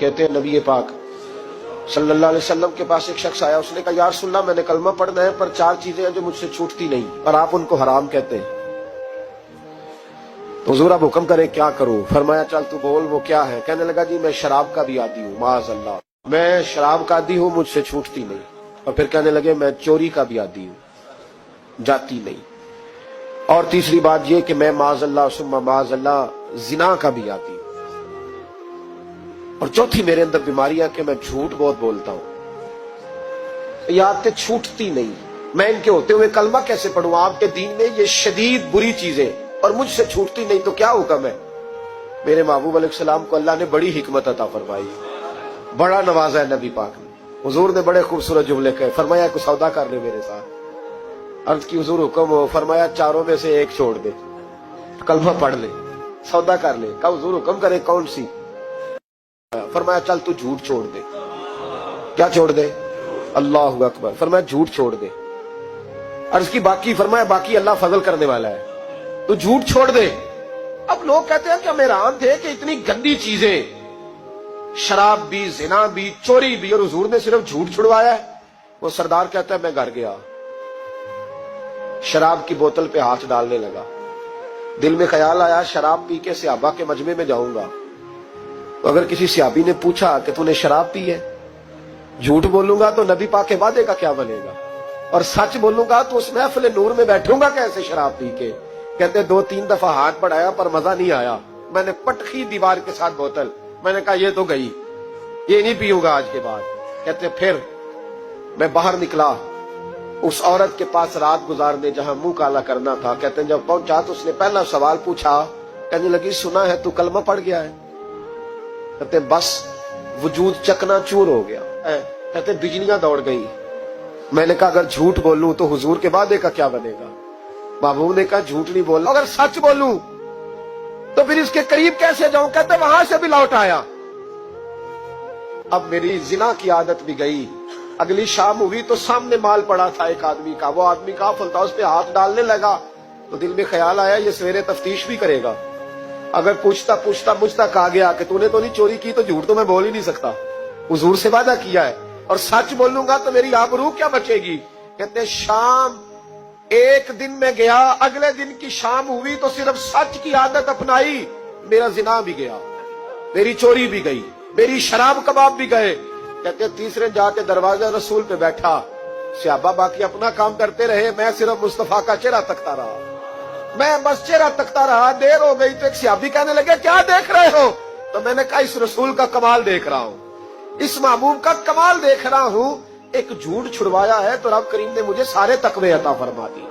कहते हैं नबी पाक सल्लल्लाहु अलैहि वसल्लम के पास एक शख्स आया, उसने कहा यार सुनना, मैंने कलमा पढ़ना है पर 4 चीजें हैं जो मुझसे छूटती नहीं और आप उनको हराम कहते हैं। तो हुजूर आप हुक्म करें क्या करूं? फरमाया चल तू बोल वो क्या है। कहने लगा जी मैं शराब का भी आदी हूँ, माज़अल्लाह मैं शराब का आदी हूँ, मुझसे छूटती नहीं। और फिर कहने लगे मैं चोरी का भी आदी हूँ, जाती नहीं। और तीसरी बात ये कि मैं माज़अल्लाह सुम्मा माज़अल्लाह जिना का भी आदी हूँ। और चौथी मेरे अंदर बीमारियां कि मैं झूठ बहुत बोलता हूं। ये आदतें छूटती नहीं, मैं इनके होते हुए कलमा कैसे पढ़ूं? आपके दीन में ये शदीद बुरी चीजें और मुझसे छूटती नहीं, तो क्या हुक्म है? मेरे महबूब अलैहिस्सलाम को अल्लाह ने बड़ी हिकमत अता फरमाई, बड़ा नवाजा है नबी पाक ने। हुजूर ने बड़े खूबसूरत जुमले कहे, फरमाया कुछ सौदा कर ले मेरे साथ। अर्ज की हुजूर हुक्म हो, फरमाया चारों में से एक छोड़ दे, कलमा पढ़ ले, सौदा कर ले। कहा हुजूर हुक्म करे कौन सी? फरमाया चल तू झूठ छोड़ दे। क्या छोड़ दे? अल्लाहु अकबर। फरमाया झूठ छोड़ दे। अर्ज की बाकी? फरमाया बाकी अल्लाह फजल करने वाला है, तू झूठ छोड़ दे। अब लोग कहते हैं कि हम हैरान थे कि इतनी गंदी चीजें, शराब भी, जिना भी, चोरी भी, और हुजूर ने सिर्फ झूठ छुड़वाया है। वो सरदार कहता है मैं घर गया, शराब की बोतल पे हाथ डालने लगा, दिल में ख्याल आया शराब पी के सहाबा के मजमे में जाऊंगा। तो अगर किसी सहाबी ने पूछा कि तूने शराब पी है, झूठ बोलूंगा तो नबी पाक के वादे का क्या बनेगा, और सच बोलूंगा तो उस महफिल नूर में बैठूंगा कैसे शराब पी के? कहते 2-3 दफा हाथ बढ़ाया पर मजा नहीं आया, मैंने पटखी दीवार के साथ बोतल, मैंने कहा ये तो गई, ये नहीं पीऊंगा आज के बाद। कहते फिर मैं बाहर निकला उस औरत के पास रात गुजारने जहां मुंह काला करना था। कहते जब पहुंचा तो उसने पहला सवाल पूछा, कहने लगी सुना है तू कलमा पढ़ गया है? कहते बस वजूद चकनाचूर हो गया। कहते बिजलियां दौड़ गई। मैंने कहा अगर झूठ बोलूं तो हुजूर के वादे का क्या बनेगा? महबूब ने कहा झूठ नहीं बोलना, अगर सच बोलूं तो फिर इसके करीब कैसे जाऊं? कहते वहां से भी लौट आया। अब मेरी जिना की आदत भी गई। अगली शाम हुई तो सामने माल पड़ा था एक आदमी का, वो आदमी काफिल था, उस पे हाथ डालने लगा तो दिल में ख्याल आया ये सवेरे तफ्तीश भी करेगा। अगर पूछता पूछता मुझ तक आ गया कि तूने तो नहीं चोरी की, तो झूठ तो मैं बोल ही नहीं सकता, हुजूर से वादा किया है, और सच बोलूंगा तो मेरी आबरू क्या बचेगी? कहते शाम एक दिन में गया, अगले दिन की शाम हुई तो सिर्फ सच की आदत अपनाई, मेरा जिना भी गया, मेरी चोरी भी गई, मेरी शराब कबाब भी गए। कहते तीसरे जाके दरवाजा रसूल पे बैठा, सहाबा बाकी अपना काम करते रहे, मैं सिर्फ मुस्तफा का चेहरा तकता रहा, मैं बस चेहरा तकता रहा। देर हो गई तो एक सहाबी कहने लगे क्या देख रहे हो? तो मैंने कहा इस रसूल का कमाल देख रहा हूं, इस महबूब का कमाल देख रहा हूं। एक झूठ छुड़वाया है तो रब करीम ने मुझे सारे तकवे अता फरमा दी।